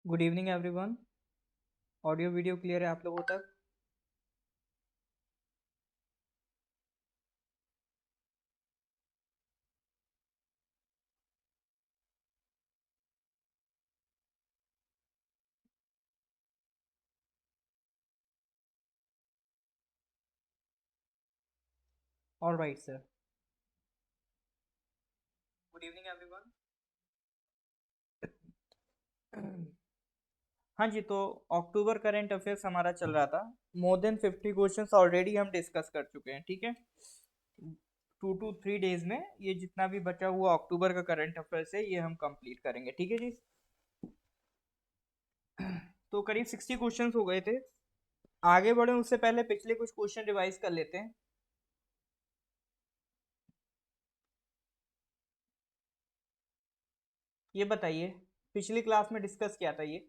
Good evening everyone. Audio video clear है आप लोगों तक? All right sir. Good evening everyone. हाँ जी, तो अक्टूबर करंट अफेयर्स हमारा चल रहा था। मोर देन 50 क्वेश्चंस ऑलरेडी हम डिस्कस कर चुके हैं, ठीक है। 2 to 3 डेज में ये जितना भी बचा हुआ अक्टूबर का करंट अफेयर्स है ये हम कंप्लीट करेंगे, ठीक है जी। तो करीब 60 क्वेश्चंस हो गए थे। आगे बढ़े उससे पहले पिछले कुछ क्वेश्चन रिवाइज कर लेते हैं। ये बताइए, पिछली क्लास में डिस्कस किया था ये।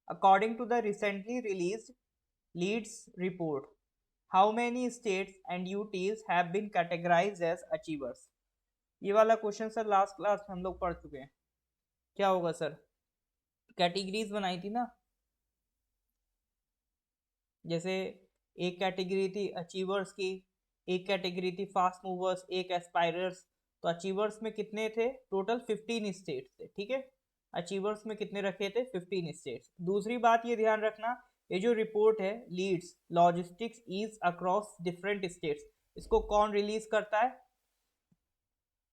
According to the recently released LEADS report, how many states and UTs have been categorised as achievers. ये वाला क्वेश्चन सर लास्ट क्लास में हम लोग पढ़ चुके हैं। क्या होगा सर? कैटेगरीज बनाई थी ना, जैसे एक कैटेगरी थी अचीवर्स की, एक कैटेगरी थी फास्ट मूवर्स, एक एस्पायरर्स। तो अचीवर्स में कितने थे? टोटल 15 स्टेट्स थे, ठीक है। अचीवर्स में कितने रखे थे? 15 स्टेट्स। दूसरी बात ये ध्यान रखना, ये जो रिपोर्ट है LEADS logistics ease across different states, इसको कौन रिलीज करता है?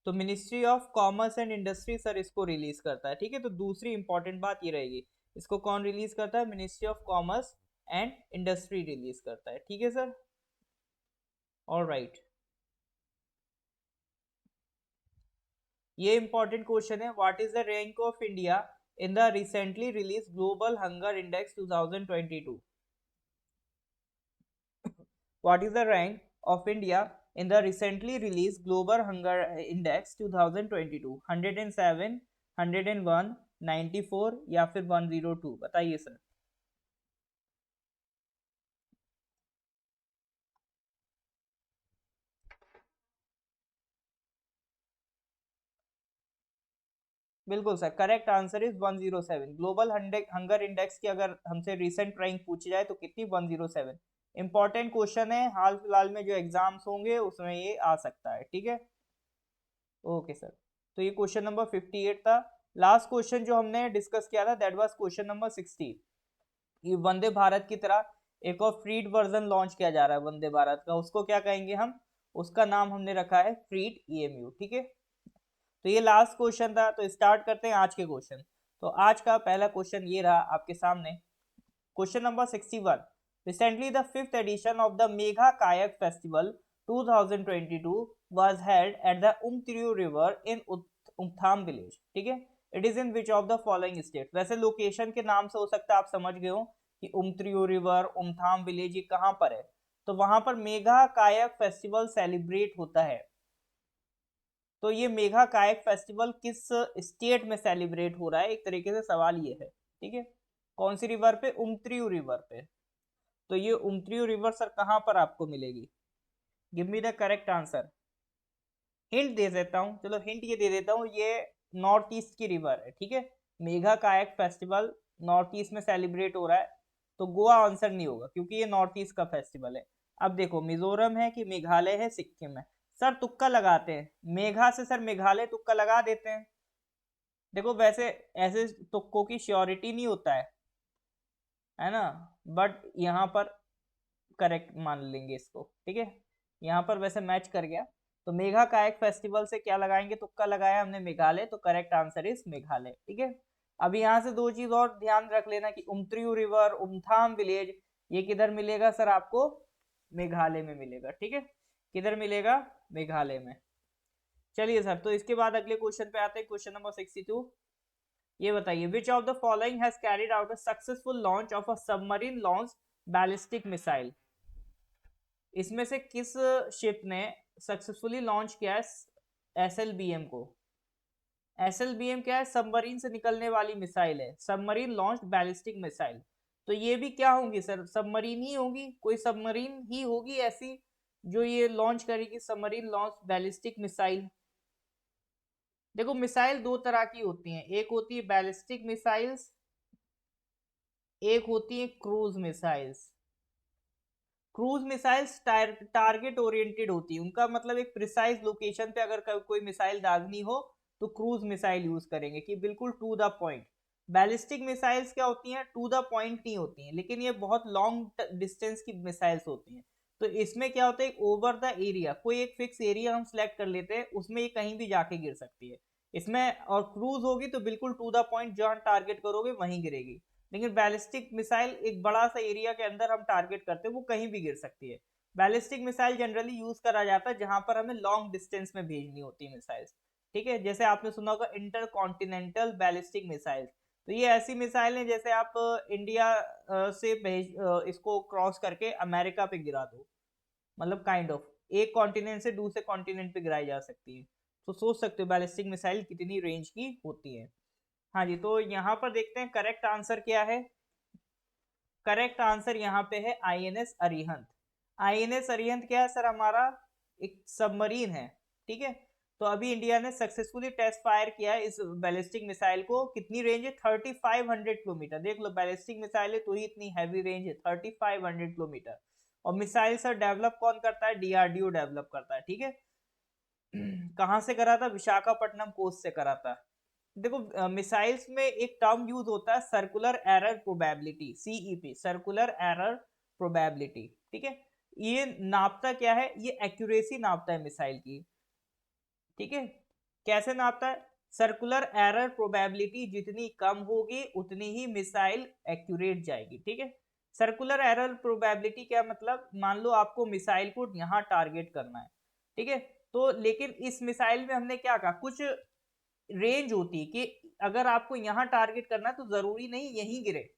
तो ministry of commerce and industry sir इसको रिलीज करता है, ठीक है। तो दूसरी इंपॉर्टेंट बात ये रहेगी, इसको कौन रिलीज करता है? Ministry of commerce and industry release करता है, ठीक है सर। All right. ये इंपॉर्टेंट क्वेश्चन है, what is the rank of India in the recently release global hunger index 2022? What is the rank of India in the recently released Global Hunger Index 2022? 107, 101, 94 या फिर 102? बताइए sir. बिल्कुल sir, correct answer is 107। Global hunger index की अगर हमसे recent rank पूछी जाए तो कितनी? 107। इंपॉर्टेंट क्वेश्चन है, हाल फिलहाल में जो एग्जाम्स होंगे उसमें ये आ सकता है, ठीक है। Okay sir. तो ये क्वेश्चन नंबर 58 था। लास्ट क्वेश्चन जो हमने डिस्कस किया था दैट वाज क्वेश्चन नंबर 60। ये वंदे भारत की तरह एक और फ्रीड वर्जन लॉन्च किया जा रहा है वंदे भारत का, उसको क्या कहेंगे हम? उसका नाम हमने रखा है फ्रीड ईएमयू, ठीक है। तो ये लास्ट क्वेश्चन था, तो स्टार्ट करते हैं आज के क्वेश्चन। तो आज का पहला क्वेश्चन ये रहा आपके सामने, question number 61। Recently the fifth edition of the mega kayak festival 2022 was held at the Umtriyu River in Umtham village, ठीक है। It is in which of the following state? वैसे लोकेशन के नाम से हो सकता है आप समझ गए हो कि उमत्रियो रिवर, उमथाम विलेज ये कहाँ पर है। तो वहां पर मेघा कायक फेस्टिवल सेलिब्रेट होता है। तो ये मेघा कायक फेस्टिवल किस स्टेट में सेलिब्रेट हो रहा है, एक तरीके से सवाल ये है, ठीक है। कौन सी रिवर पे? उमत्रियो रिवर पे। तो ये उमत्रियो रिवर सर कहाँ पर आपको मिलेगी? Give me the correct answer. Hint दे देता हूँ, चलो हिंट ये दे देता हूँ, ये नॉर्थ ईस्ट की रिवर है, ठीक है। Megha kayak festival north east में सेलिब्रेट हो रहा है, तो गोवा आंसर नहीं होगा क्योंकि ये नॉर्थ ईस्ट का फेस्टिवल है। अब देखो मिजोरम है कि मेघालय है, सिक्किम है। सर तुक्का लगाते हैं, मेघा से सर मेघालय तुक्का लगा देते हैं। देखो वैसे ऐसे तुक्कों की श्योरिटी नहीं होता है ना, बट यहाँ पर करेक्ट मान लेंगे इसको, ठीक है। यहाँ पर वैसे मैच कर गया। तो मेघा कायक फेस्टिवल से क्या लगाएंगे? तुक्का लगाया हमने मेघालय, तो करेक्ट आंसर इज मेघालय, ठीक है। अब यहाँ से दो चीज और ध्यान रख लेना कि उमत्रियू रिवर, उमथाम विलेज ये किधर मिलेगा सर आपको? मेघालय में मिलेगा, ठीक है। किधर मिलेगा? मेघालय में। चलिए सर, तो इसके बाद अगले क्वेश्चन पे आते हैं, क्वेश्चन नंबर 62। ये बताइए, विच of the following has carried out a successful launch of a submarine launch ballistic missile? इसमें से किस शिप ने सक्सेसफुली लॉन्च किया है एसएलबीएम को? एसएलबीएम क्या है? सबमरीन से निकलने वाली मिसाइल है, सबमरीन लॉन्च बैलिस्टिक मिसाइल। तो ये भी क्या होंगी सर? सबमरीन ही होगी, कोई सबमरीन ही होगी ऐसी जो ये लॉन्च करेगी सबमरीन लॉन्च बैलिस्टिक मिसाइल। देखो मिसाइल दो तरह की होती हैं, एक होती है बैलिस्टिक मिसाइल्स, एक होती है cruise missiles. Cruise missiles target oriented होती है, उनका मतलब एक प्रिसाइज लोकेशन पे अगर कोई मिसाइल दागनी हो तो क्रूज मिसाइल यूज करेंगे कि बिल्कुल to the point. Ballistic missiles क्या होती हैं, टू द पॉइंट नहीं होती हैं, लेकिन ये बहुत लॉन्ग डिस्टेंस की मिसाइल्स होती हैं। तो इसमें क्या होता है, ओवर द एरिया, कोई एक फिक्स एरिया हम सिलेक्ट कर लेते हैं, उसमें ये कहीं भी जाके गिर सकती है इसमें। और क्रूज होगी तो बिल्कुल टू द पॉइंट, जहां टारगेट करोगे वहीं गिरेगी। लेकिन बैलिस्टिक मिसाइल एक बड़ा सा एरिया के अंदर हम टारगेट करते हैं, वो कहीं भी गिर सकती है। बैलिस्टिक मिसाइल जनरली यूज करा जाता है जहां पर हमें लॉन्ग डिस्टेंस में भेजनी होती है मिसाइल। ठीक है, जैसे आपने सुना होगा इंटर कॉन्टिनेंटल बैलिस्टिक मिसाइल। तो ये ऐसी मिसाइल है जैसे आप इंडिया से भेज इसको क्रॉस करके अमेरिका पे गिरा दो, मतलब काइंड ऑफ एक कॉन्टिनेंट से दूसरे कॉन्टिनेंट पे गिराई जा सकती है। तो सोच सकते हो बैलिस्टिक मिसाइल कितनी रेंज की होती है। हाँ जी, तो यहाँ पर देखते हैं करेक्ट आंसर क्या है। करेक्ट आंसर यहाँ पे है आईएनएस अरिहंत। आईएनएस अरिहंत क्या है सर, हमारा एक सबमरीन है। ठीक है, तो अभी इंडिया ने सक्सेसफुली टेस्ट फायर किया है इस बैलिस्टिक मिसाइल को। कितनी रेंज है, 3500 किलोमीटर। देख लो बैलिस्टिक मिसाइल है तो ही इतनी हैवी रेंज है, 3500 किलोमीटर। और मिसाइल सर डेवलप कौन करता है, डीआरडीओ डेवलप करता है। ठीक है, कहाँ से करा था, विशाखापट्टनम कोस्ट से करा था। देखो मिसाइल्स में एक टर्म यूज होता है circular error probability, CEP, circular error probability. ठीक है, ये नापता क्या है, ये एक्यूरेसी नापता है मिसाइल की। ठीक है, कैसे नापता है, सर्कुलर एरर प्रोबेबिलिटी जितनी कम होगी उतनी ही मिसाइल एक्यूरेट जाएगी। ठीक है, सर्कुलर एरर प्रोबेबिलिटी क्या मतलब, मान लो आपको मिसाइल को यहाँ टारगेट करना है। ठीक है, तो लेकिन इस मिसाइल में हमने क्या कहा, कुछ रेंज होती है कि अगर आपको यहाँ टारगेट करना है तो जरूरी नहीं यहीं गिरे,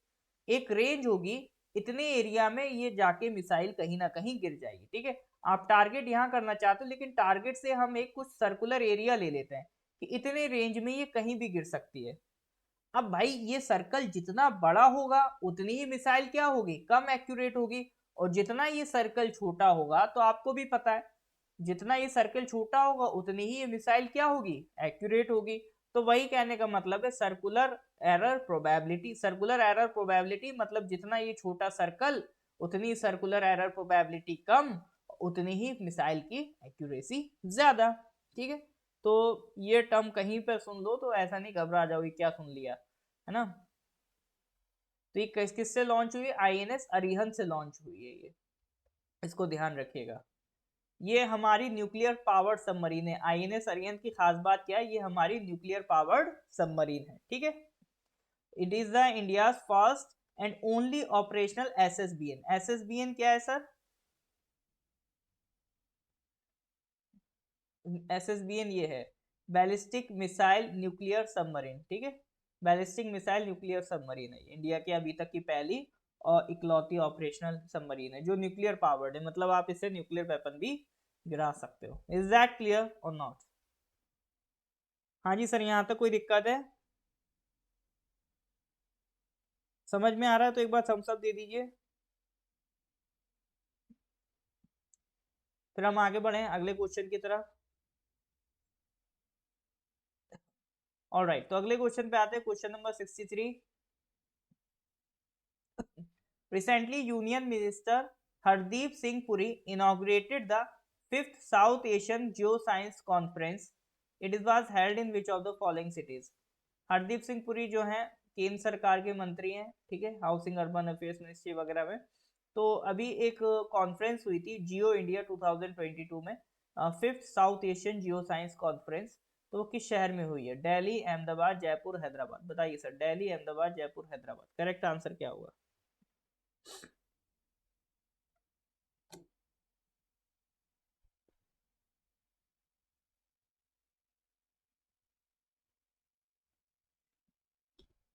एक रेंज होगी, इतने एरिया में ये जाके मिसाइल कहीं ना कहीं गिर जाएगी। ठीक है, आप टारगेट यहाँ करना चाहते हो लेकिन टारगेट से हम एक कुछ सर्कुलर एरिया ले लेते हैं कि इतने रेंज में ये कहीं भी गिर सकती है। अब भाई ये सर्कल जितना बड़ा होगा उतनी ही मिसाइल क्या होगी, कम एक्यूरेट होगी। और जितना ये सर्कल छोटा होगा तो आपको भी पता है, जितना ये सर्कल छोटा होगा उतनी ही ये मिसाइल क्या होगी, एक्यूरेट होगी। तो वही कहने का मतलब है circular error probability. Circular error probability मतलब जितना ये छोटा सर्कल उतनी सर्कुलर एरर प्रोबेबिलिटी कम, उतनी ही मिसाइल की एक्यूरेसी ज्यादा। ठीक है, तो ये टर्म कहीं पर सुन लो तो ऐसा नहीं घबरा जाओगे क्या सुन लिया, है ना। तो ये किससे लॉन्च हुई है, आईएनएस अरिहंत से लॉन्च हुई है ये, इसको ध्यान रखिएगा। ये हमारी न्यूक्लियर पावर्ड सबमरीन है। आईएनएस अरिहंत की खास बात क्या है, ये हमारी न्यूक्लियर पावर्ड सबमरीन है। ठीक है, it is the India first and only operational SSBN. SSBN क्या है सर, एसएसबीएन ये है बैलिस्टिक मिसाइल न्यूक्लियर सबमरीन। ठीक है, बैलिस्टिक मिसाइल न्यूक्लियर सबमरीन है, इंडिया की अभी तक की पहली और इकलौती ऑपरेशनल सबमरीन है जो न्यूक्लियर पावर्ड है, मतलब आप इसे न्यूक्लियर वेपन भी गिरा सकते हो। इज दैट क्लियर और नॉट। हाँ जी सर, यहाँ तक कोई दिक्कत है, समझ में आ रहा है तो एक बार थम्स अप दे दीजिए, फिर हम आगे बढ़े अगले क्वेश्चन की तरफ। ऑलराइट, तो अगले क्वेश्चन पे आते हैं, question number 63। Recently, Union Minister Hardeep Singh Puri inaugurated the fifth South Asian Geoscience Conference. It was held in which of the following cities? Hardeep Singh Puri जो हैं केंद्र सरकार के मंत्री हैं, ठीक है, हाउसिंग अर्बन अफेयर्स मिनिस्ट्री वगैरह में। तो अभी एक कॉन्फ्रेंस हुई थी जियो इंडिया 2022 में, fifth south Asian geo science conference. तो वो किस शहर में हुई है, दिल्ली, अहमदाबाद, जयपुर, हैदराबाद। बताइए sir, Delhi, Ahmedabad, Jaipur, Hyderabad, correct answer क्या होगा।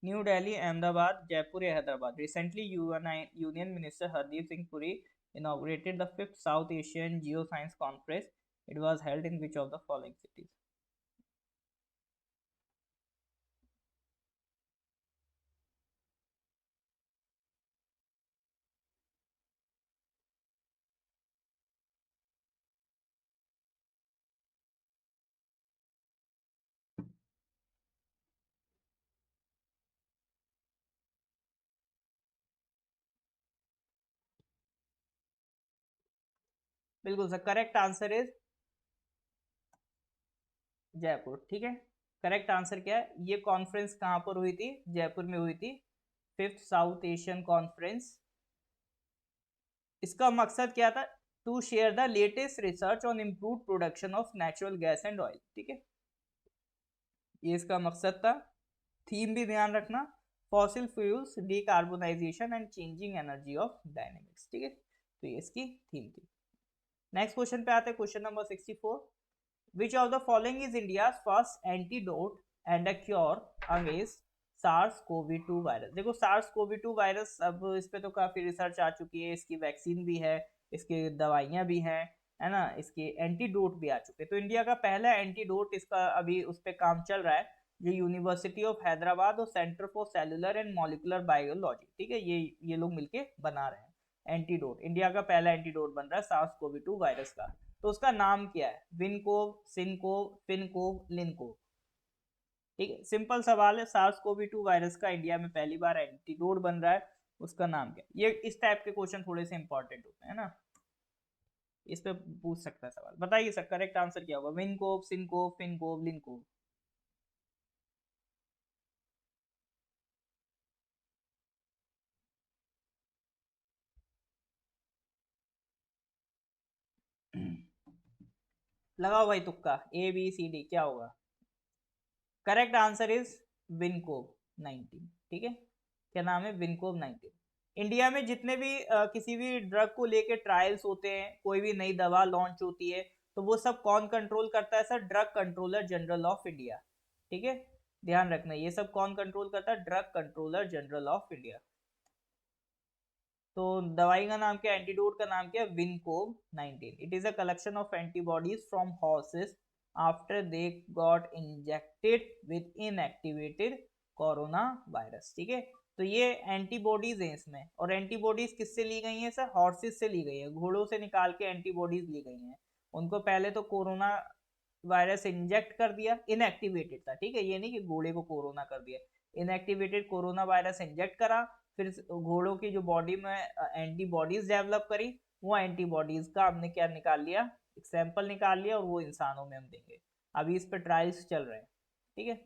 न्यू दिल्ली, अहमदाबाद, जयपुर या Hyderabad. Recently union minister Hardeep Singh Puri inaugurated the fifth South Asian Geoscience Conference. It was held in which of the following cities? बिल्कुल sir, correct answer is Jaipur. ठीक है, करेक्ट आंसर क्या है? ये कॉन्फ्रेंस कहाँ पर हुई थी? जयपुर में हुई थी, 5th साउथ एशियन कॉन्फ्रेंस। इसका मकसद क्या था? To share the latest research on improve production of natural gas and oil. ठीक है, ये इसका मकसद था। थीम भी ध्यान रखना, fossil fuels, decarbonisation and changing energy of dynamics. ठीक है, तो ये इसकी थीम थी। नेक्स्ट क्वेश्चन पे आते हैं, question number 64। Which of the following is India first antidote and a cure against SARS CoV 2 virus? देखो, सार्स कोवी 2 वायरस, अब इस पे तो काफी रिसर्च आ चुकी है, इसकी वैक्सीन भी है, इसकी दवाइयां भी हैं, है ना, इसके एंटीडोट भी आ चुके हैं। तो इंडिया का पहला एंटीडोट इसका अभी उस पर काम चल रहा है, जो यूनिवर्सिटी ऑफ हैदराबाद और centre for cellular and molecular biology, ठीक है, ये लोग मिलके बना रहे हैं एंटीडोट। इंडिया का पहला एंटीडोट बन रहा है सार्स कोवी 2 वायरस का। तो उसका नाम क्या है? विनकोव, सिनकोव, फिनकोव, लिनकोव? ठीक है, सिंपल सवाल है, सार्स कोवी 2 वायरस का इंडिया में पहली बार एंटीडोट बन रहा है, उसका नाम क्या है? ये इस टाइप के क्वेश्चन थोड़े से इंपॉर्टेंट होते हैं ना, इस पे पूछ सकता है सवाल। बताइए सर, करेक्ट आंसर क्या होगा? विनकोव, सिनकोव, फिनकोव, लिनकोव? लगाओ भाई तुक्का, ABCD क्या होगा? करेक्ट आंसर इज विनकोव 19। ठीक है, क्या नाम है? विनकोव 19। इंडिया में जितने भी किसी भी ड्रग को लेके ट्रायल्स होते हैं, कोई भी नई दवा लॉन्च होती है, तो वो सब कौन कंट्रोल करता है sir? Drug controller general of India. ठीक है, ध्यान रखना, ये सब कौन कंट्रोल करता है? Drug controller general of India. तो दवाई का नाम क्या है? एंटीडोट का नाम क्या है? विनकोव 19। It is a collection of antibodies from horses after they got injected with inactivated corona virus. ठीक है, तो ये एंटीबॉडीज हैं इसमें, और एंटीबॉडीज किससे ली गई हैं सर? हॉर्सेस से ली गई है, घोड़ों से निकाल के एंटीबॉडीज ली गई हैं। उनको पहले तो कोरोना वायरस इंजेक्ट कर दिया, इनएक्टिवेटेड था, ठीक है, ये नहीं कि घोड़े को कोरोना कर दिया, इनएक्टिवेटेड कोरोना वायरस इंजेक्ट करा, फिर घोड़ों की जो बॉडी में एंटीबॉडीज डेवलप करी, वो एंटीबॉडीज का हमने क्या निकाल लिया? एक सैंपल निकाल लिया, और वो इंसानों में हम देंगे। अभी इस पर ट्रायल्स चल रहे हैं। ठीक है,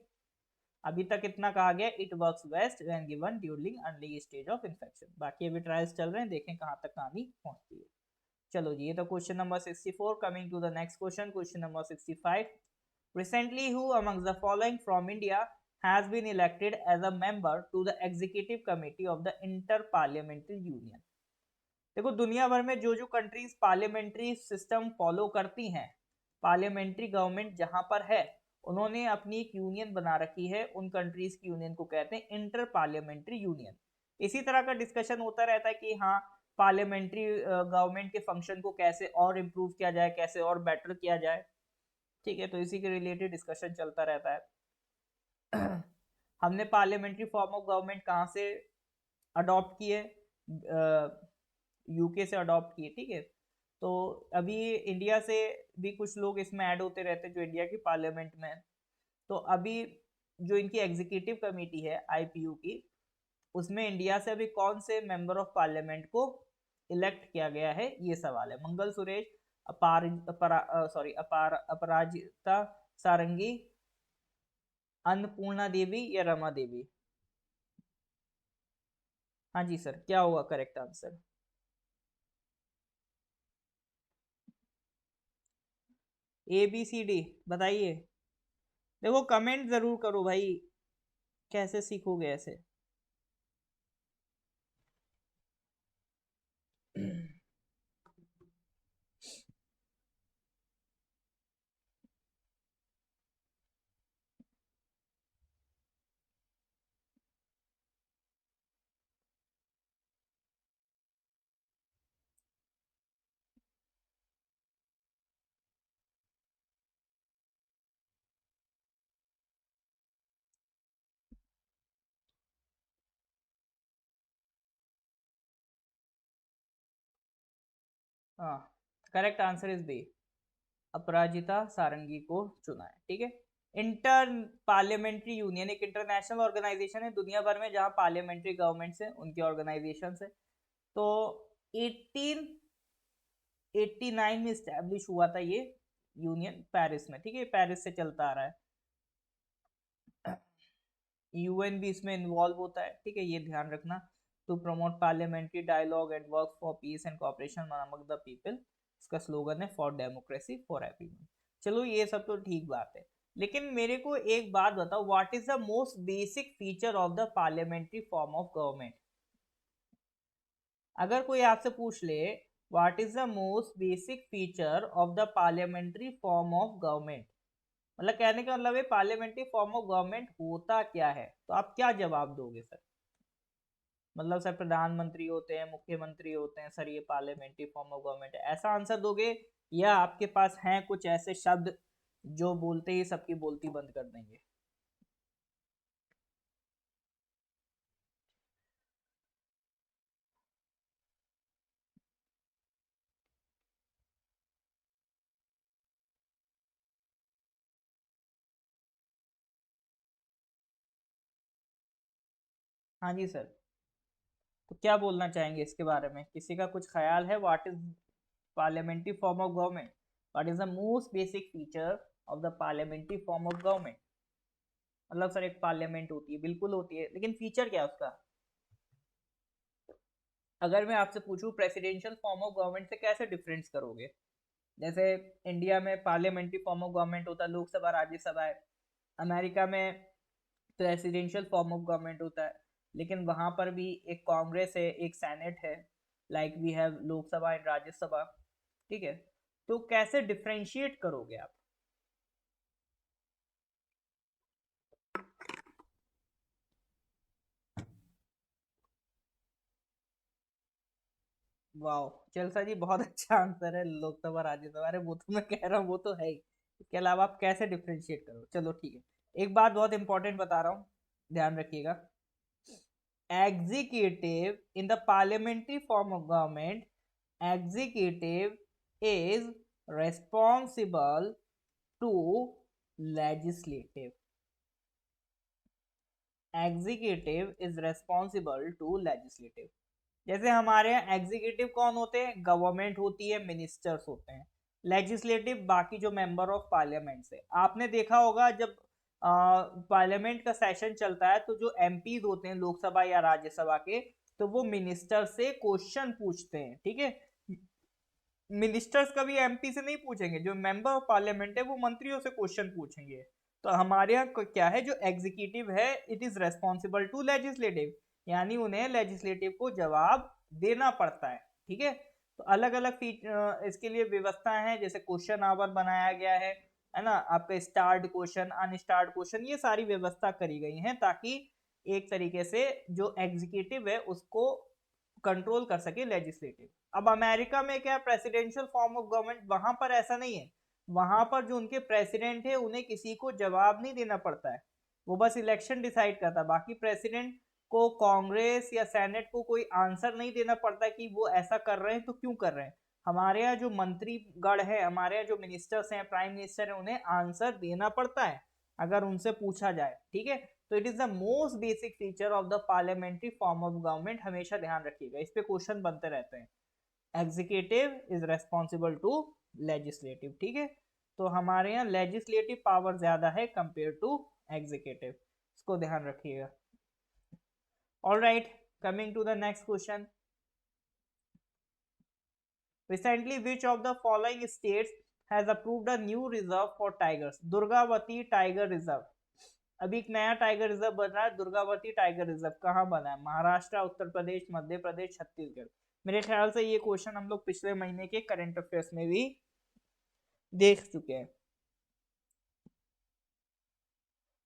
अभी तक इतना कहा गया, it works best when given during early stage of infection. बाकी अभी ट्रायल्स चल रहे हैं, देखें कहाँ तक कहानी पहुंचती है। चलो जी, ये तो question number 64। Coming to the next question, question number 65। Recently, who amongst the following from India has been elected as a member to the executive committee of the Inter-Parliamentary Union? देखो, दुनिया भर में जो जो कंट्रीज पार्लियामेंट्री सिस्टम फॉलो करती हैं, parliamentary government जहां पर है, उन्होंने अपनी एक यूनियन बना रखी है। उन कंट्रीज की यूनियन को कहते हैं इंटर पार्लियामेंट्री यूनियन। इसी तरह का डिस्कशन होता रहता है कि हाँ, पार्लियामेंट्री गवर्नमेंट के फंक्शन को कैसे और इम्प्रूव किया जाए, कैसे और बेटर किया जाए। ठीक है, तो इसी के रिलेटेड डिस्कशन चलता रहता है। हमने पार्लियामेंट्री फॉर्म ऑफ गवर्नमेंट कहाँ से अडॉप्ट की है? यूके से अडॉप्ट की है। ठीक है, तो अभी इंडिया से भी कुछ लोग इसमें ऐड होते रहते हैं, जो इंडिया की पार्लियामेंट में है। तो अभी जो इनकी एग्जीक्यूटिव कमेटी है आईपीयू की, उसमें इंडिया से अभी कौन से मेंबर ऑफ पार्लियामेंट को इलेक्ट किया गया है, ये सवाल है। मंगल सुरेश, अपराजिता सारंगी, अन्नपूर्णा देवी या रमा देवी? हाँ जी सर, क्या होगा करेक्ट आंसर? ABCD बताइए। देखो, कमेंट जरूर करो भाई, कैसे सीखोगे ऐसे? हाँ, करेक्ट आंसर इज बी, अपराजिता सारंगी को चुना है। ठीक है, इंटर पार्लियामेंट्री यूनियन एक इंटरनेशनल ऑर्गेनाइजेशन है दुनिया भर में, जहां पार्लियामेंट्री गवर्नमेंट्स है, उनकी ऑर्गेनाइजेशन है। तो 18 89 में स्टैब्लिश हुआ था ये यूनियन, पेरिस में, ठीक है, पेरिस से चलता आ रहा है। यूएन भी इसमें इन्वॉल्व होता है, ठीक है, ये ध्यान रखना। To promote parliamentary dialogue and work for peace and cooperation among the people, इसका स्लोगन है फॉर डेमोक्रेसी फॉर एवरीवन। चलो ये सब तो ठीक बात है, लेकिन मेरे को एक बात बताओ, what is the most basic feature of the parliamentary form of government? अगर कोई आपसे पूछ ले what is the most basic feature of the parliamentary form of government, मतलब कहने का मतलब है पार्लियामेंट्री फॉर्म ऑफ गवर्नमेंट होता क्या है, तो आप क्या जवाब दोगे सर? मतलब सर प्रधानमंत्री होते हैं, मुख्यमंत्री होते हैं सर, ये पार्लियामेंट्री फॉर्म ऑफ गवर्नमेंट है, ऐसा आंसर दोगे? या आपके पास हैं कुछ ऐसे शब्द जो बोलते ही सबकी बोलती बंद कर देंगे? हाँ जी सर, तो क्या बोलना चाहेंगे इसके बारे में, किसी का कुछ ख्याल है? What is parliamentary form of government, what is the most basic feature of the parliamentary form of government? मतलब सर एक पार्लियामेंट होती है, बिल्कुल होती है, लेकिन फीचर क्या है उसका? अगर मैं आपसे पूछूं प्रेसिडेंशियल फॉर्म ऑफ गवर्नमेंट से कैसे डिफरेंस करोगे? जैसे इंडिया में पार्लियामेंट्री फॉर्म ऑफ गवर्नमेंट होता है, लोकसभा राज्यसभा है। अमेरिका में प्रेसिडेंशियल फॉर्म ऑफ गवर्नमेंट होता है, लेकिन वहां पर भी एक कांग्रेस है, एक सेनेट है, like we have Lok Sabha and Rajya Sabha, ठीक है। तो कैसे डिफरेंशिएट करोगे आप? वाह, जलसा जी बहुत अच्छा आंसर है, लोकसभा राज्यसभा, अरे वो तो मैं कह रहा हूँ, वो तो है ही, इसके अलावा आप कैसे डिफरेंशिएट करो? चलो ठीक है, एक बात बहुत इंपॉर्टेंट बता रहा हूँ, ध्यान रखिएगा। Executive in the parliamentary form of government, executive is responsible to legislative. Executive is responsible to legislative. जैसे हमारे यहाँ एग्जीक्यूटिव कौन होते हैं? गवर्नमेंट होती है, मिनिस्टर्स होते हैं। लेजिस्लेटिव बाकी जो मेंबर ऑफ पार्लियामेंट से, आपने देखा होगा जब पार्लियामेंट का सेशन चलता है तो जो एमपीज होते हैं लोकसभा या राज्यसभा के, तो वो मिनिस्टर से क्वेश्चन पूछते हैं, ठीक है। मिनिस्टर्स कभी एमपी से नहीं पूछेंगे, जो मेंबर ऑफ पार्लियामेंट है वो मंत्रियों से क्वेश्चन पूछेंगे। तो हमारे यहाँ क्या है, जो एग्जीक्यूटिव है it is responsible to legislative, यानी उन्हें लेजिस्लेटिव को जवाब देना पड़ता है, ठीक है। तो अलग अलग इसके लिए व्यवस्था है, जैसे क्वेश्चन आवर बनाया गया है ना, आपका स्टार्ड क्वेश्चन, अनस्टार्ड क्वेश्चन, ये सारी व्यवस्था करी गई है ताकि एक तरीके से जो एग्जीक्यूटिव है उसको कंट्रोल कर सके लेजिस्लेटिव। अब अमेरिका में क्या प्रेसिडेंशियल फॉर्म ऑफ गवर्नमेंट, वहां पर ऐसा नहीं है। वहां पर जो उनके प्रेसिडेंट है उन्हें किसी को जवाब नहीं देना पड़ता है, वो बस इलेक्शन डिसाइड करता है। बाकी प्रेसिडेंट को कांग्रेस या सेनेट को कोई आंसर नहीं देना पड़ता कि वो ऐसा कर रहे हैं तो क्यों कर रहे हैं। हमारे यहाँ जो मंत्रीगण है, हमारे यहाँ जो मिनिस्टर्स हैं, प्राइम मिनिस्टर है, उन्हें आंसर देना पड़ता है अगर उनसे पूछा जाए, ठीक है। तो it is the most basic feature of the parliamentary form of government, हमेशा ध्यान रखिएगा, इस पे क्वेश्चन बनते रहते हैं। Executive is responsible to legislative, ठीक है। तो हमारे यहाँ लेजिस्लेटिव पावर ज्यादा है कंपेयर टू एग्जीक्यूटिव, इसको ध्यान रखिएगा। All right, coming to the next question. Recently, which of the following states has approved a new reserve for tigers? Durgavati tiger reserve, अभी एक नया टाइगर रिजर्व बन रहा है, दुर्गावती टाइगर रिजर्व कहाँ बना है? महाराष्ट्र, उत्तर प्रदेश, मध्य प्रदेश, छत्तीसगढ़। मेरे ख्याल से ये क्वेश्चन हम लोग पिछले महीने के करंट अफेयर्स में भी देख चुके हैं।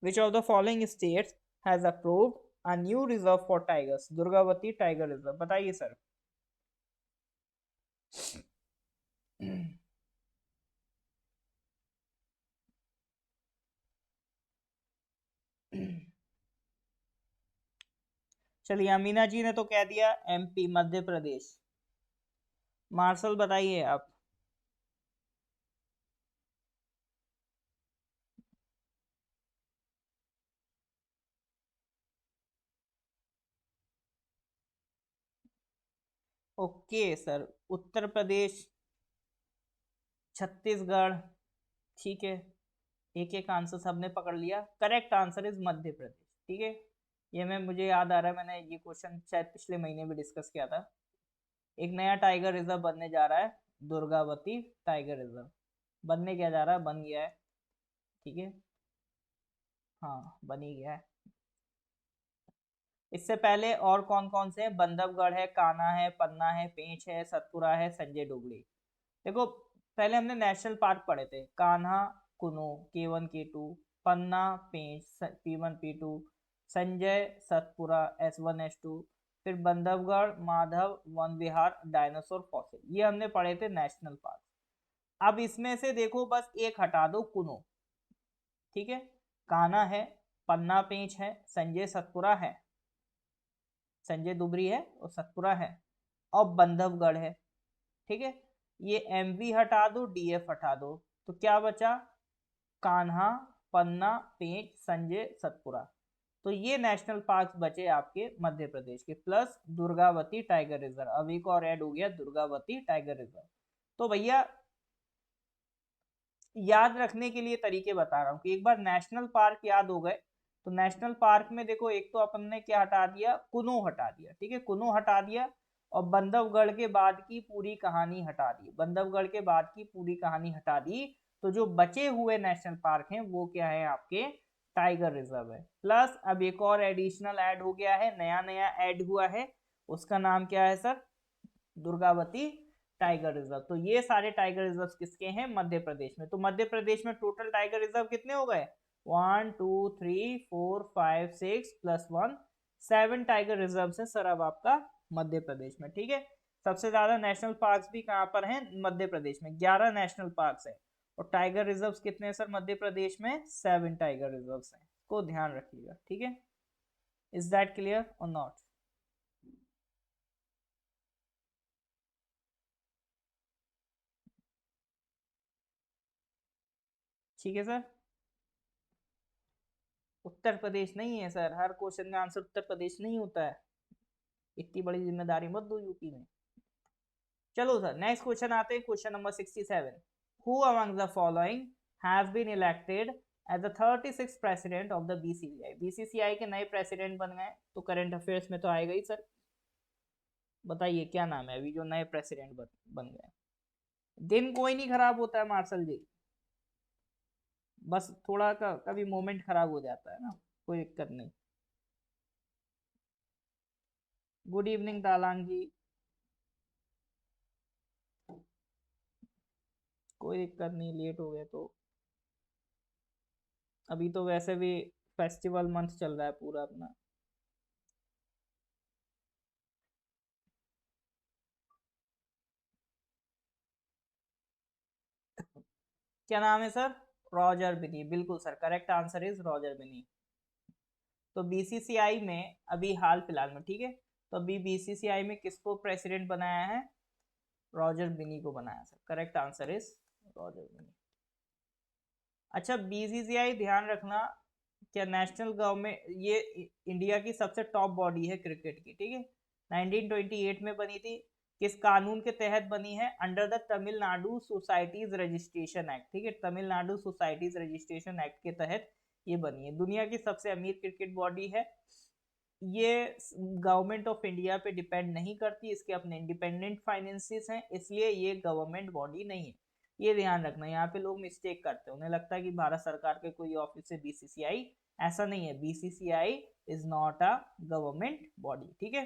Which of the following states has approved a new reserve for tigers? Durgavati tiger reserve, बताइए सर। चलिए, अमीना जी ने तो कह दिया एमपी, मध्य प्रदेश। मार्शल बताइए आप। ओके सर, उत्तर प्रदेश छत्तीसगढ़, ठीक है, एक एक आंसर सबने पकड़ लिया। Correct answer is Madhya Pradesh, ठीक है। ये मुझे याद आ रहा है, मैंने ये क्वेश्चन शायद पिछले महीने भी डिस्कस किया था। एक नया टाइगर रिजर्व बनने जा रहा है, दुर्गावती टाइगर रिजर्व। बनने क्या जा रहा है, बन गया है, ठीक है, हाँ बन ही गया है। इससे पहले और कौन कौन से हैं, बंधवगढ़ है, कान्हा है, पन्ना है, पेंच है, सतपुरा है, संजय डुगरी। देखो पहले हमने नेशनल पार्क पढ़े थे, कान्हा, कुनो, K1 K2, पन्ना, पेंच, P1 P2, Sanjay, Satpura, S1 S2, फिर बंधवगढ़, माधव, वन विहार, डायनासोर, फॉसिल, ये हमने पढ़े थे नेशनल पार्क। अब इसमें से देखो बस एक हटा दो, कुनो, ठीक है। कान्हा है, पन्ना पेंच है, संजय सतपुरा है, संजय दुबरी है और सतपुरा है, और बंधवगढ़ है, ठीक है। ये MV हटा दो, DF हटा दो, तो क्या बचा, कान्हा, पन्ना, पेंच, संजय, सतपुरा। तो ये नेशनल पार्क बचे आपके मध्य प्रदेश के, प्लस दुर्गावती टाइगर रिजर्व, अब एक और ऐड हो गया दुर्गावती टाइगर रिजर्व। तो भैया याद रखने के लिए तरीके बता रहा हूँ कि एक बार नेशनल पार्क याद हो गए तो नेशनल पार्क में देखो एक तो अपन ने क्या हटा दिया, कुनो हटा दिया, ठीक है, कुनो हटा दिया, और बंधवगढ़ के बाद की पूरी कहानी हटा दी, बंधवगढ़ के बाद की पूरी कहानी हटा दी। तो जो बचे हुए नेशनल पार्क हैं वो क्या है आपके, टाइगर रिजर्व है। प्लस अब एक और एडिशनल ऐड हो गया है, नया नया ऐड हुआ है, उसका नाम क्या है सर, दुर्गावती टाइगर रिजर्व। तो ये सारे टाइगर रिजर्व किसके हैं, मध्य प्रदेश में। तो मध्य प्रदेश में टोटल टाइगर रिजर्व कितने हो गए, 1 2 3 4 5 6 प्लस 1, 7 टाइगर रिजर्व है सर अब आपका मध्य प्रदेश में, ठीक है। सबसे ज्यादा नेशनल पार्क्स भी कहाँ पर हैं, मध्य प्रदेश में, 11 नेशनल पार्क्स है। और टाइगर रिजर्व कितने हैं सर मध्य प्रदेश में, 7 टाइगर रिजर्व हैं, को ध्यान रखिएगा, ठीक है। इज दैट क्लियर और नॉट। ठीक है सर। उत्तर प्रदेश नहीं है सर, हर क्वेश्चन का आंसर उत्तर प्रदेश नहीं होता है, इतनी बड़ी जिम्मेदारी मत दो यूपी में। चलो सर नेक्स्ट क्वेश्चन आते हैं, question number 67। Who among the following have been elected as the 36th president of the BCCI. BCCI के नए प्रेसिडेंट बन गए, तो करंट अफेयर्स में तो आएगा ही सर। बताइए क्या नाम है अभी जो नए प्रेसिडेंट बन गए। दिन कोई नहीं खराब होता है मार्शल जी, बस थोड़ा कभी मोमेंट खराब हो जाता है ना, कोई दिक्कत नहीं। गुड इवनिंग तालांग जी, कोई दिक्कत नहीं, लेट हो गए तो। अभी तो वैसे भी फेस्टिवल मंथ चल रहा है पूरा अपना। क्या नाम है सर, रॉजर बिनी, बिल्कुल sir, correct answer is Roger बिनी। तो बीसीसीआई में अभी हाल फिलहाल में, ठीक है, तो अभी बीसीसीआई में किसको प्रेसिडेंट बनाया है, रॉजर बिनी को बनाया sir, correct answer is Roger बिनी। अच्छा बीसीसीआई ध्यान रखना, क्या नेशनल गवर्नमेंट, ये इंडिया की सबसे टॉप बॉडी है क्रिकेट की, ठीक है, 1928 में बनी थी, किस कानून के तहत बनी है, under the Tamil Nadu societies registration act, ठीक है, तमिलनाडु सोसाइटीज रजिस्ट्रेशन एक्ट के तहत ये बनी है। दुनिया की सबसे अमीर क्रिकेट बॉडी है ये, गवर्नमेंट ऑफ इंडिया पे डिपेंड नहीं करती, इसके अपने इंडिपेंडेंट फाइनेंसिस हैं, इसलिए ये गवर्नमेंट बॉडी नहीं है। ये ध्यान रखना, यहाँ पे लोग मिस्टेक करते हैं, उन्हें लगता है कि भारत सरकार के कोई ऑफिस है बीसीसीआई, ऐसा नहीं है, BCCI is not a government body, ठीक है।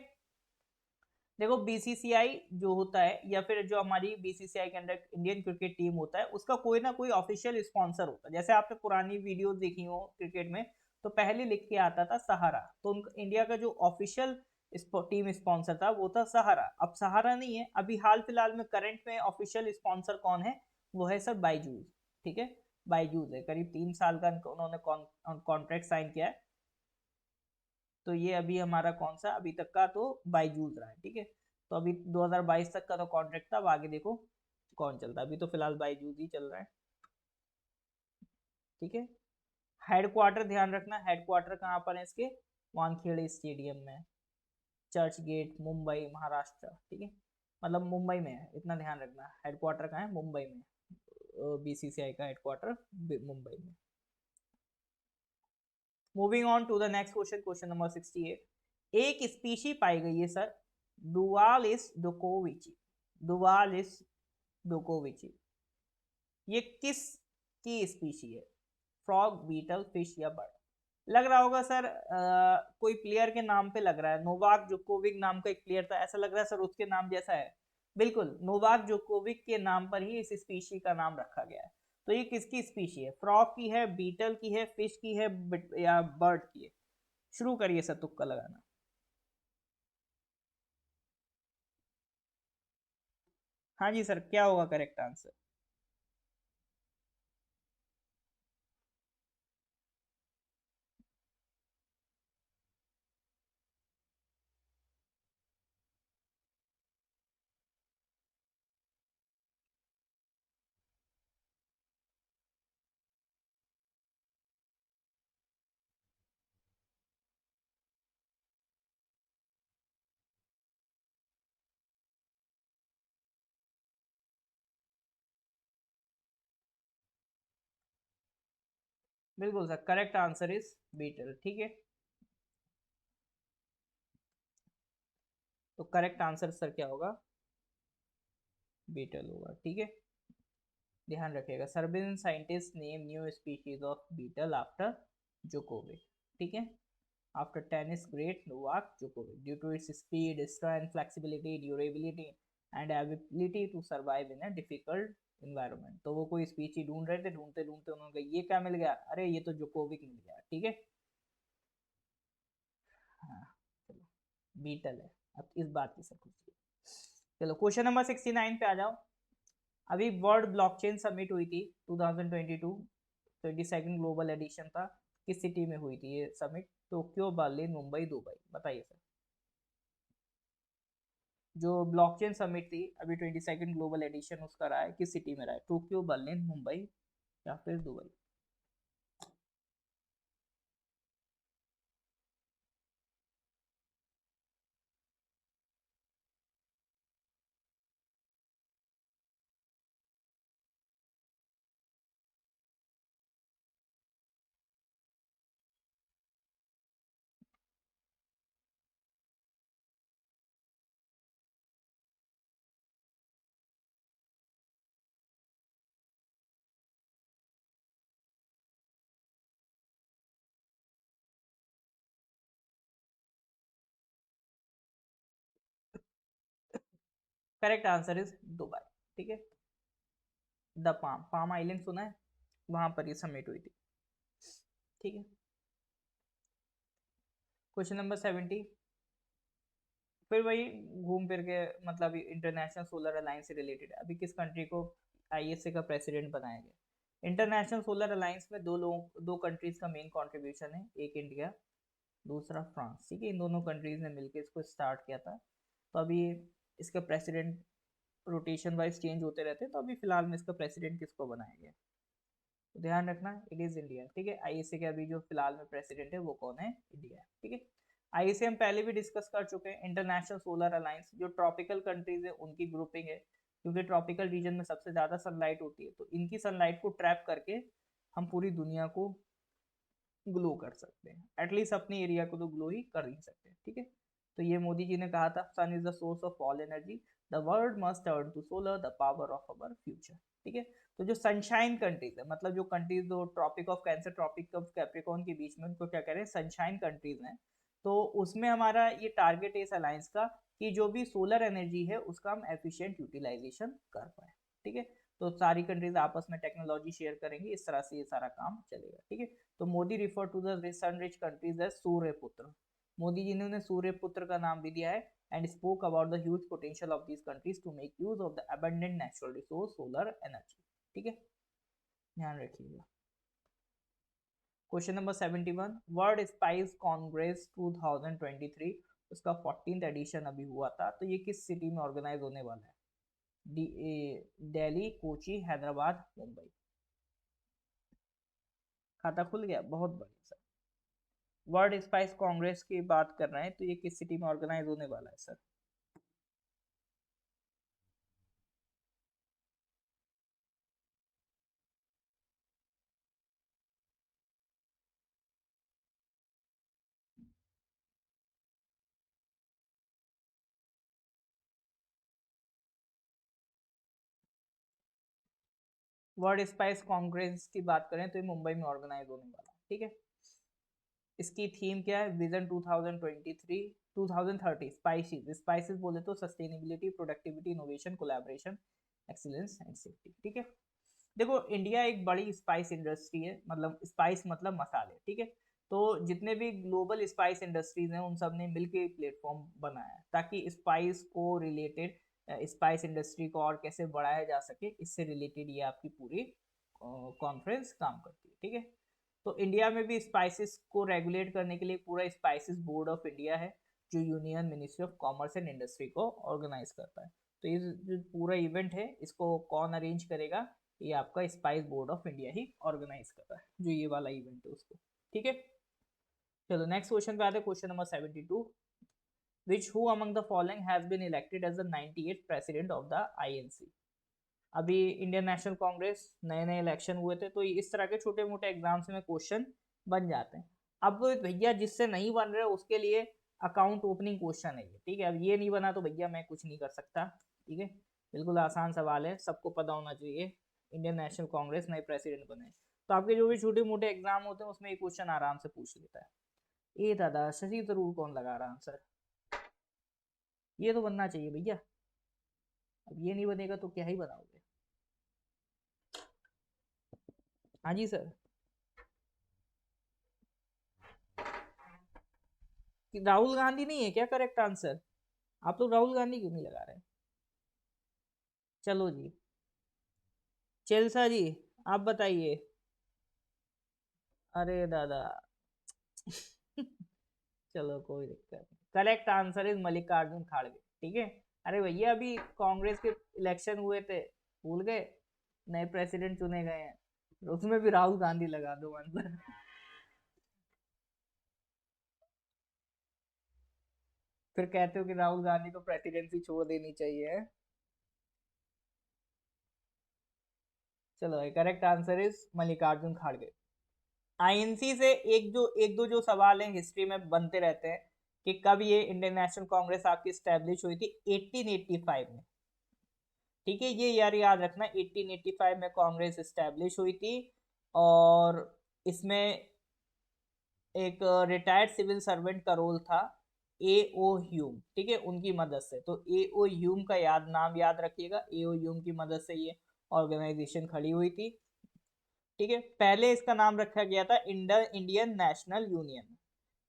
देखो बीसीसीआई जो होता है या फिर जो हमारी बीसीसीआई के अंदर इंडियन क्रिकेट टीम होता है उसका कोई ना कोई ऑफिशियल स्पॉन्सर होता है। जैसे आपने पुरानी वीडियो देखी हो क्रिकेट में तो पहले लिख के आता था सहारा, तो इंडिया का जो ऑफिशियल टीम स्पॉन्सर था वो था सहारा। अब सहारा नहीं है, अभी हाल फिलहाल में करंट में ऑफिशियल स्पॉन्सर कौन है, वो है सर बाईजूस, ठीक है, बाईजूस है, करीब 3 साल का उन्होंने कॉन्ट्रैक्ट साइन किया है। तो ये अभी हमारा कौन सा अभी तक का तो बाईजूस रहा है, ठीक है। तो अभी 2022 तक का तो कॉन्ट्रैक्ट था, अब आगे देखो कौन चलता है, अभी तो फिलहाल बाईजूस ही चल रहा है, ठीक है। हेडक्वार्टर ध्यान रखना, हेडक्वार्टर कहाँ पर है इसके, वानखेड़े स्टेडियम में, चर्च गेट, मुंबई महाराष्ट्र, ठीक है, मतलब मुंबई में है, इतना ध्यान रखना, हेडक्वार्टर कहाँ है, मुंबई में। बीसीसीआई का हेडक्वार्टर मुंबई में। Moving on to the next question, question number 68। एक स्पीशी पाई गई है सर, डुवालिस डोकोविची। डुवालिस डोकोविची, ये किस की स्पीशी है? फ्रॉग, बीटल, फिश या बर्ड? लग रहा होगा सर कोई प्लेयर के नाम पे लग रहा है। नोवाक जोकोविक नाम का एक प्लेयर था, ऐसा लग रहा है सर उसके नाम जैसा है। बिल्कुल, नोवाक जोकोविक के नाम पर ही इस स्पीशी का नाम रखा गया है। तो ये किसकी स्पीशी है? फ्रॉग की है, बीटल की है, फिश की है, या बर्ड की है? शुरू करिए सर तुक्का लगाना। हाँ जी सर, क्या होगा करेक्ट आंसर? बिल्कुल sir, correct answer is beetle. ठीक है, तो करेक्ट आंसर सर क्या होगा? बीटल होगा। ठीक है, ध्यान रखिएगा। Serbian scientist name new species of beetle after Djokovic. ठीक है, after tennis great Novak Djokovic due to its speed, strength, flexibility, durability and ability to survive in a difficult environment. तो वो कोई स्पीची ढूंढ रहे थे, ढूंढते ढूंढते उन्होंने कहा ये क्या मिल गया, अरे ये तो जोकोविक मिल गया। ठीक है, हाँ, चलो, बीटल है। अब इस बात की सब कुछ। चलो क्वेश्चन नंबर 69 पे आ जाओ। अभी वर्ल्ड ब्लॉकचेन समिट हुई थी 2022, 22nd ग्लोबल एडिशन था। किस सिटी में हुई थी ये summit? Tokyo, Berlin, Mumbai, Dubai? बताइए सर। जो ब्लॉकचेन समिट थी अभी 22nd ग्लोबल एडिशन, उसका रहा है किस सिटी में रहा है? टोक्यो, बर्लिन, मुंबई या फिर Dubai? Correct answer is Dubai. ठीक है, द पाम, पाम आइलैंड सुना है? वहां पर ये समिट हुई थी। ठीक है, क्वेश्चन नंबर 70। फिर वही घूम फिर के, मतलब इंटरनेशनल सोलर अलायंस से रिलेटेड। अभी किस कंट्री को आईएसए का प्रेसिडेंट बनाया गया? इंटरनेशनल सोलर अलायंस में दो कंट्रीज का मेन कंट्रीब्यूशन है, एक इंडिया, दूसरा फ्रांस। ठीक है, इन दोनों कंट्रीज ने मिलकर इसको स्टार्ट किया था। तो अभी इसका प्रेसिडेंट रोटेशन वाइज चेंज होते रहते हैं, तो अभी फिलहाल में इसका प्रेसिडेंट किसको बनाया गया? तो ध्यान रखना, इट इज इंडिया। ठीक है, आईएसए के अभी जो फिलहाल में प्रेसिडेंट है वो कौन है? इंडिया है। ठीक है, आईएसए हम पहले भी डिस्कस कर चुके हैं। इंटरनेशनल सोलर अलायंस जो ट्रॉपिकल कंट्रीज है उनकी ग्रुपिंग है, क्योंकि ट्रॉपिकल रीजन में सबसे ज्यादा सनलाइट होती है, तो इनकी सनलाइट को ट्रैप करके हम पूरी दुनिया को ग्लो कर सकते हैं। एटलीस्ट अपने एरिया को तो ग्लो ही कर ही सकते हैं। ठीक है, तो ये मोदी जी ने कहा था, sun is the source of all energy, the world must turn to solar, the power of our future. ठीक है, तो जो सनशाइन कंट्रीज है, मतलब जो कंट्रीज जो tropic of cancer, tropic of Capricorn के बीच में, उनको क्या कह रहे हैं? सनशाइन कंट्रीज हैं। तो उसमें हमारा ये टारगेट है इस अलायंस का कि जो भी सोलर एनर्जी है उसका हम एफिशिएंट यूटिलाइजेशन कर पाए। ठीक है, तो सारी कंट्रीज आपस में टेक्नोलॉजी शेयर करेंगी, इस तरह से ये सारा काम चलेगा। ठीक है, तो Modi refer to the sun rich countries as Suryaputra. Modi ji ने उन्हें सूर्यपुत्र का नाम भी दिया है, and spoke about the huge potential of these countries to make use of the abundant natural resource solar energy. ठीक है, ध्यान रखिएगा। Question number 71। World spice congress 2023, उसका 14th एडिशन अभी हुआ था, तो ये किस सिटी में ऑर्गेनाइज होने वाला है? दिल्ली, कोची, हैदराबाद, मुंबई? खाता खुल गया, बहुत बढ़िया सर। वर्ल्ड स्पाइस कांग्रेस की बात कर रहे हैं, तो ये किस सिटी में ऑर्गेनाइज होने वाला है सर? वर्ल्ड स्पाइस कांग्रेस की बात करें तो ये मुंबई में ऑर्गेनाइज होने वाला है, ठीक है। इसकी थीम क्या है, विजन 2023 2030 स्पाइसेस, स्पाइसेस बोले तो sustainability, productivity, innovation, collaboration, excellence and safety, ठीक है। देखो इंडिया एक बड़ी स्पाइस इंडस्ट्री है, मतलब स्पाइस मतलब मसाले, ठीक है। तो जितने भी ग्लोबल स्पाइस इंडस्ट्रीज हैं उन सब ने मिलकर प्लेटफॉर्म बनाया है ताकि स्पाइस को रिलेटेड, स्पाइस इंडस्ट्री को और कैसे बढ़ाया जा सके, इससे रिलेटेड ये आपकी पूरी कॉन्फ्रेंस काम करती है, ठीक है। तो इंडिया में भी स्पाइसेस को रेगुलेट करने के लिए पूरा स्पाइसेस बोर्ड ऑफ इंडिया है, जो union ministry of commerce and industry को ऑर्गेनाइज करता है। तो ये जो पूरा इवेंट है इसको कौन अरेंज करेगा, ये आपका स्पाइस बोर्ड ऑफ इंडिया ही ऑर्गेनाइज कर रहा है, जो ये वाला इवेंट है उसको, ठीक है। चलो नेक्स्ट क्वेश्चन पे आते हैं, question number 72। Which who among the following has been elected as the 98th president of the INC. अभी इंडियन नेशनल कांग्रेस नए नए इलेक्शन हुए थे, तो इस तरह के छोटे मोटे एग्जाम्स में क्वेश्चन बन जाते हैं। अब भैया जिससे नहीं बन रहे उसके लिए अकाउंट ओपनिंग क्वेश्चन है ये, ठीक है। अब ये नहीं बना तो भैया मैं कुछ नहीं कर सकता, ठीक है। बिल्कुल आसान सवाल है, सबको पता होना चाहिए। इंडियन नेशनल कांग्रेस नए प्रेसिडेंट बने, तो आपके जो भी छोटे मोटे एग्जाम होते हैं उसमें ये क्वेश्चन आराम से पूछ लेता है। ए दादा, शशि थरूर कौन लगा रहा आंसर, ये तो बनना चाहिए भैया। अब ये नहीं बनेगा तो क्या ही बनाओगे। हाँ जी सर। कि राहुल गांधी नहीं है क्या करेक्ट आंसर? आप लोग राहुल गांधी क्यों नहीं लगा रहे? चलो जी, चेल्सा जी आप बताइए। अरे दादा चलो कोई दिक्कत नहीं, करेक्ट आंसर इज मल्लिकार्जुन खड़गे, ठीक है। अरे भैया अभी कांग्रेस के इलेक्शन हुए थे, भूल गए, नए प्रेसिडेंट चुने गए हैं, उसमें भी राहुल गांधी लगा दो आंसर फिर कहते हो कि राहुल गांधी को प्रेसिडेंसी छोड़ देनी चाहिए। चलो करेक्ट आंसर इज मल्लिकार्जुन खड़गे। आईएनसी से एक दो जो सवाल हैं हिस्ट्री में बनते रहते हैं कि कब ये इंडियन नेशनल कांग्रेस आपकी स्टैब्लिश हुई थी, 1885 में, ठीक है। ये यार याद रखना, 1885 में कांग्रेस स्टैब्लिश हुई थी। और इसमें एक रिटायर्ड सिविल सर्वेंट का रोल था, ए ओ ह्यूम, ठीक है, उनकी मदद से। तो ए ओ ह्यूम का नाम याद रखिएगा, ए ओ ह्यूम की मदद से ये ऑर्गेनाइजेशन खड़ी हुई थी, ठीक है। पहले इसका नाम रखा गया था इंडियन नेशनल यूनियन।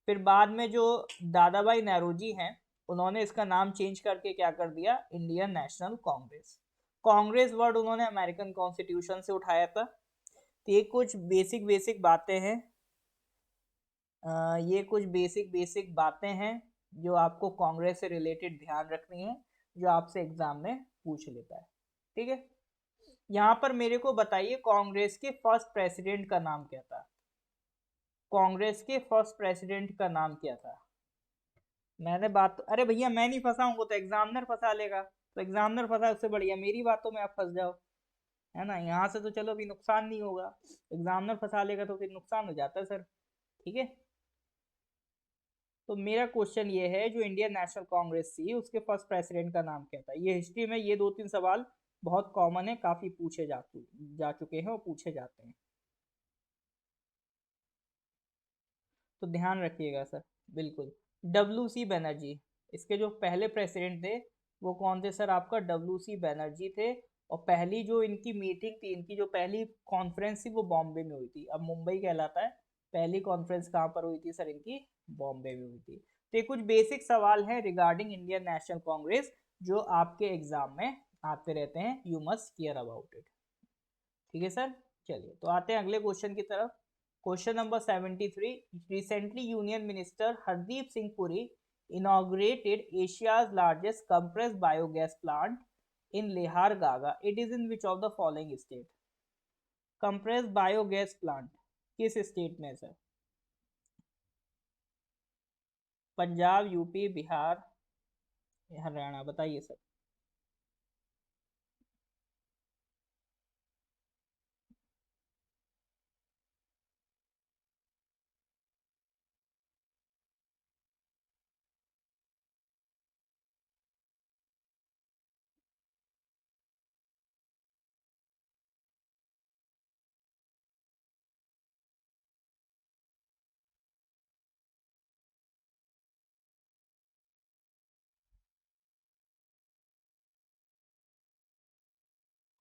फिर बाद में जो दादा भाई नेहरूजी हैं, उन्होंने इसका नाम चेंज करके क्या कर दिया, Indian National Congress. Congress word उन्होंने अमेरिकन कॉन्स्टिट्यूशन से उठाया था। तो ये कुछ बेसिक बेसिक बातें हैं, ये कुछ बेसिक बेसिक बातें हैं जो आपको कांग्रेस से रिलेटेड ध्यान रखनी है, जो आपसे एग्जाम में पूछ लेता है, ठीक है। यहाँ पर मेरे को बताइए कांग्रेस के फर्स्ट प्रेसिडेंट का नाम क्या था, कांग्रेस के फर्स्ट प्रेसिडेंट का नाम क्या था। मैंने बात, अरे भैया मैं नहीं फंसाऊंगा तो एग्जामिनर फंसा लेगा, तो एग्जामिनर फंसा उससे बढ़िया मेरी बातों में आप फंस जाओ, है ना। यहाँ से तो चलो भी नुकसान नहीं होगा, एग्जामिनर फंसा लेगा तो फिर नुकसान हो जाता है सर, ठीक है। तो मेरा क्वेश्चन ये है, जो इंडियन नेशनल कांग्रेस थी उसके फर्स्ट प्रेसिडेंट का नाम क्या था। ये हिस्ट्री में ये दो तीन सवाल बहुत कॉमन है, काफी पूछे जा चुके हैं और पूछे जाते हैं, तो ध्यान रखिएगा सर। बिल्कुल, डब्ल्यू सी बनर्जी, इसके जो पहले प्रेसिडेंट थे वो कौन थे सर, आपका डब्ल्यू सी बनर्जी थे। और पहली जो इनकी मीटिंग थी, इनकी जो पहली कॉन्फ्रेंस थी वो बॉम्बे में हुई थी, अब मुंबई कहलाता है। पहली कॉन्फ्रेंस कहाँ पर हुई थी सर इनकी, बॉम्बे में हुई थी। तो ये कुछ बेसिक सवाल हैं रिगार्डिंग इंडियन नेशनल कांग्रेस, जो आपके एग्जाम में आते रहते हैं, you must care about it, ठीक है सर। चलिए तो आते हैं अगले क्वेश्चन की तरफ। Question number 73। Recently union minister Hardeep Singh Puri inaugurated Asia's largest compressed biogas plant in Lehargaga. It is in which of the following state? compressed biogas plant किस स्टेट में है सर? पंजाब, यूपी, बिहार, हरियाणा, बताइए सर।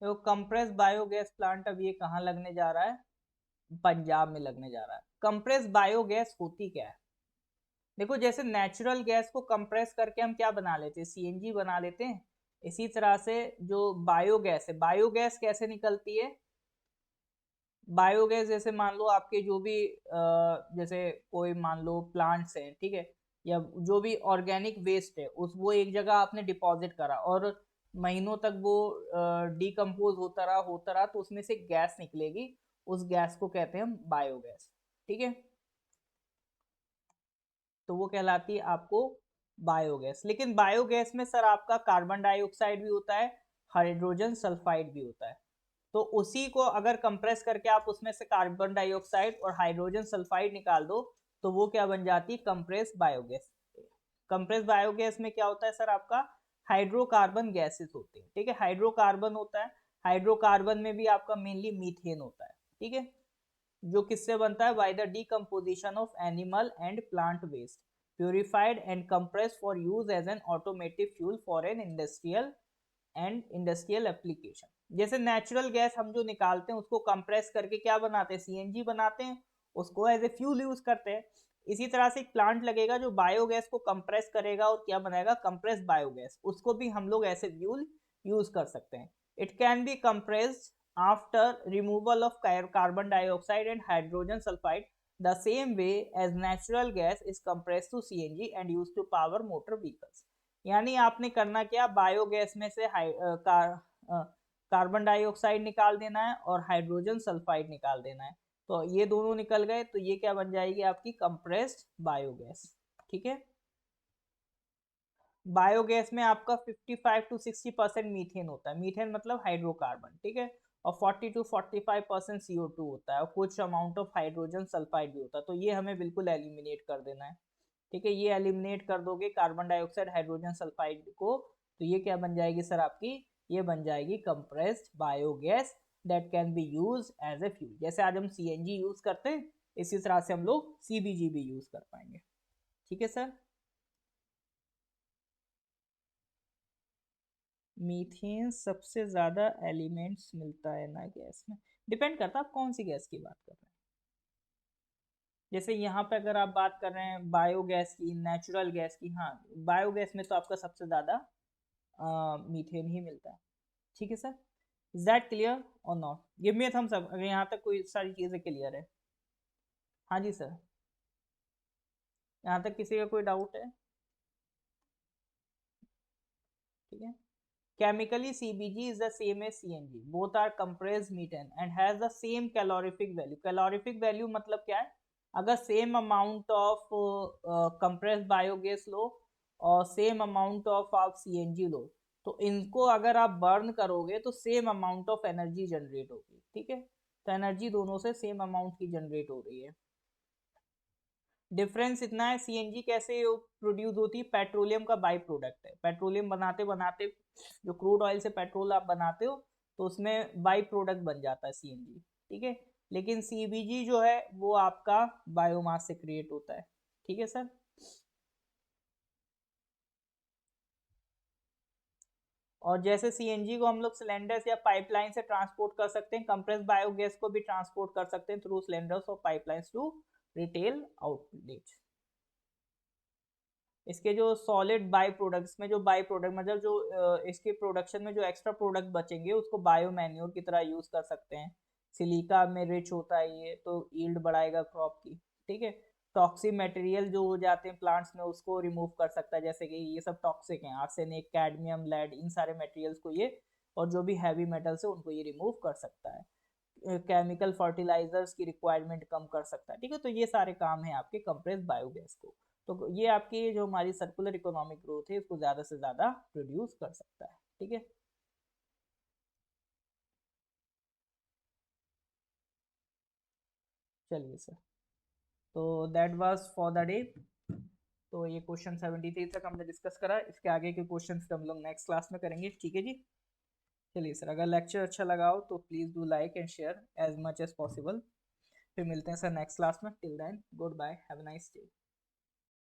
तो कंप्रेस बायोगैस प्लांट अब ये कहाँ लगने जा रहा है, पंजाब में लगने जा रहा है। कंप्रेस बायोगैस होती क्या है, देखो जैसे नेचुरल गैस को कंप्रेस करके हम क्या बना लेते हैं, सीएनजी बना लेते हैं, इसी तरह से जो बायोगैस है, बायोगैस कैसे निकलती है, बायोगैस जैसे मान लो आपके जो भी जैसे कोई मान लो प्लांट्स हैं, ठीक है, या जो भी ऑर्गेनिक वेस्ट है उस वो एक जगह आपने डिपॉजिट करा और महीनों तक वो डिकम्पोज होता रहा तो उसमें से गैस निकलेगी, उस गैस को कहते हैं हम बायोगैस, ठीक है, तो वो कहलाती है आपको बायोगैस। लेकिन बायोगैस में सर आपका कार्बन डाइऑक्साइड भी होता है, हाइड्रोजन सल्फाइड भी होता है, तो उसी को अगर कंप्रेस करके आप उसमें से कार्बन डाइऑक्साइड और हाइड्रोजन सल्फाइड निकाल दो तो वो क्या बन जाती है, कंप्रेस बायोगैस। कंप्रेस बायोगैस में क्या होता है सर, आपका हाइड्रोकार्बन गैसेस होते हैं, ठीक है, हाइड्रोकार्बन होता है, हाइड्रोकार्बन में भी आपका मेनली मीथेन होता है, ठीक है, जो किससे बनता है, by the decomposition of animal and plant waste purified and compress for use as an automotive fuel for an industrial and industrial application. जैसे नेचुरल गैस हम जो निकालते हैं उसको कंप्रेस करके क्या बनाते हैं, सीएनजी बनाते हैं, उसको एज ए फ्यूल यूज करते हैं। इसी तरह से एक प्लांट लगेगा जो बायोगैस को कंप्रेस करेगा और क्या बनाएगा, कंप्रेस बायोगैस, उसको भी हम लोग ऐसे फ्यूल यूज कर सकते हैं। It can be compressed after removal of carbon dioxide and hydrogen sulfide the same way as natural gas is compressed to CNG and used to power motor vehicles। यानी आपने करना क्या, बायोगैस में से carbon dioxide निकाल देना है और हाइड्रोजन सल्फाइड निकाल देना है, तो ये दोनों निकल गए तो ये क्या बन जाएगी आपकी कंप्रेस्ड बायोगैस, ठीक है। बायोगैस में आपका 55 to 60% मीथेन होता है, मीथेन मतलब हाइड्रोकार्बन, ठीक है, और 40 to 45% CO2 होता है और कुछ अमाउंट ऑफ हाइड्रोजन सल्फाइड भी होता है, तो ये हमें बिल्कुल एलिमिनेट कर देना है, ठीक है, ये एलिमिनेट कर दोगे कार्बन डाइऑक्साइड हाइड्रोजन सल्फाइड को, तो ये क्या बन जाएगी सर आपकी, ये बन जाएगी compressed biogas that can be use as a fuel. जैसे आज हम सीएनजी यूज करते हैं इसी तरह से हम लोग सीबीजी भी यूज कर पाएंगे, ठीक है सर। मीथेन सबसे ज्यादा एलिमेंट्स मिलता है ना गैस में, डिपेंड करता है आप कौन सी गैस की बात कर रहे हैं। जैसे यहाँ पे अगर आप बात कर रहे हैं बायोगैस की, नेचुरल गैस की, हाँ बायोगैस में तो आपका सबसे ज्यादा मीथेन ही मिलता है, ठीक है सर। इज दैट क्लियर और not, give me thumbs up अगर यहाँ तक कोई सारी चीजें क्लियर है। हाँ जी सर, यहाँ तक किसी का कोई डाउट है, ठीक है। Chemically, CBG is the same as CNG. Both are compressed methane and has the same calorific value. Calorific value मतलब क्या है? अगर same amount of compressed biogas लो और same amount of आप CNG लो, तो इनको अगर आप burn करोगे तो same amount of energy generate होगी, ठीक है? तो energy दोनों से same amount की generate हो रही है। डिफरेंस इतना है, सीएनजी कैसे प्रोड्यूस होती है, पेट्रोलियम का बाई प्रोडक्ट है, पेट्रोलियम बनाते बनाते जो क्रूड ऑयल से पेट्रोल आप बनाते हो तो उसमें बाई प्रोडक्ट बन जाता है सीएनजी, ठीक है। लेकिन सीबीजी जो है वो आपका बायोमास से क्रिएट होता है, ठीक है सर। और जैसे सीएनजी को हम लोग सिलेंडर्स या पाइपलाइन से ट्रांसपोर्ट कर सकते हैं, कंप्रेस बायोगैस को भी ट्रांसपोर्ट कर सकते हैं थ्रू सिलेंडर्स और पाइपलाइंस टू रिटेल आउटलेट। इसके जो सॉलिड बाई प्रोडक्ट्स में जो बाई प्रोडक्ट मतलब जो इसके प्रोडक्शन में जो एक्स्ट्रा प्रोडक्ट बचेंगे उसको बायो मैन्योर की तरह यूज कर सकते हैं। सिलिका में रिच होता है ये, तो यील्ड बढ़ाएगा क्रॉप की, ठीक है। टॉक्सिक मटेरियल जो हो जाते हैं प्लांट्स में उसको रिमूव कर सकता है, जैसे कि ये सब टॉक्सिक हैं, आर्सेनिक कैडमियम लेड इन सारे मटेरियल्स को ये, और जो भी हैवी मेटल्स है उनको ये रिमूव कर सकता है। केमिकल फर्टिलाइजर्स की रिक्वायरमेंट कम कर सकता है, ठीक है, तो ये सारे काम है आपके कंप्रेस बायोगैस को, तो ये आपकी जो हमारी सर्कुलर इकोनॉमिक ग्रोथ है इसको ज्यादा से ज्यादा प्रोड्यूस कर सकता है, ठीक है। चलिए सर, तो that was for the day, तो ये क्वेश्चन 73 तक हमने डिस्कस करा, इसके आगे के क्वेश्चंस हम लोग नेक्स्ट क्लास में करेंगे, ठीक है जी। चलिए सर, अगर लेक्चर अच्छा लगा हो तो please do like and share as much as possible. फिर मिलते हैं सर नेक्स्ट क्लास में, till then good bye, have a nice day.